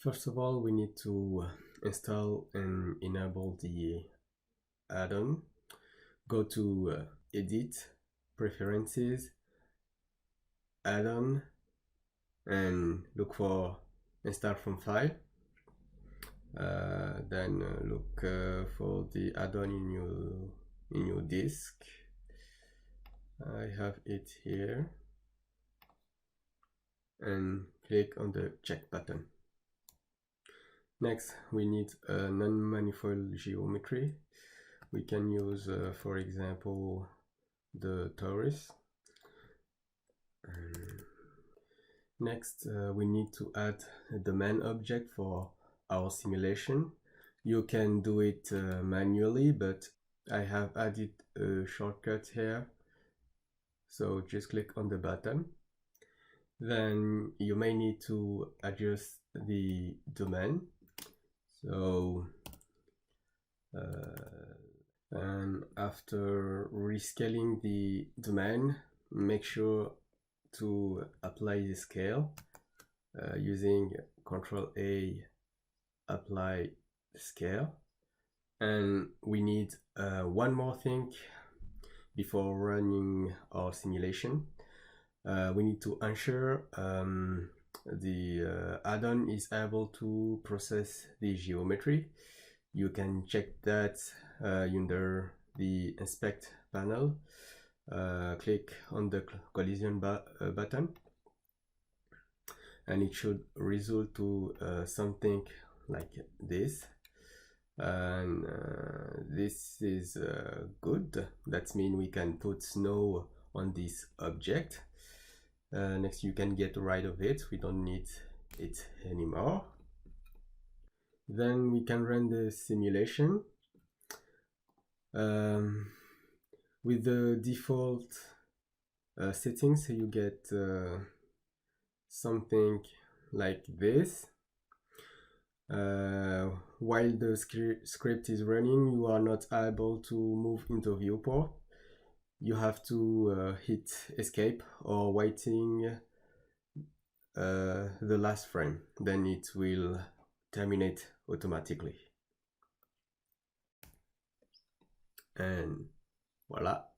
First of all, we need to install and enable the add-on. Go to Edit, Preferences, Add-on, and look for Install from File. Then look for the add-on in your disk. I have it here, and click on the check button. Next, we need a non-manifold geometry. We can use, for example, the torus. Next, we need to add a domain object for our simulation. You can do it manually, but I have added a shortcut here. So just click on the button. Then you may need to adjust the domain. So, and after rescaling the domain, make sure to apply the scale using Ctrl A, apply scale. And we need one more thing before running our simulation. We need to ensure the add-on is able to process the geometry. You can check that under the inspect panel. Click on the collision button, and it should result to something like this. And this is good. That means we can put snow on this object. Next, you can get rid of it. We don't need it anymore. Then we can run the simulation. With the default settings, you get something like this. While the script is running, you are not able to move into viewport. You have to hit escape or waiting the last frame, then it will terminate automatically. And voila.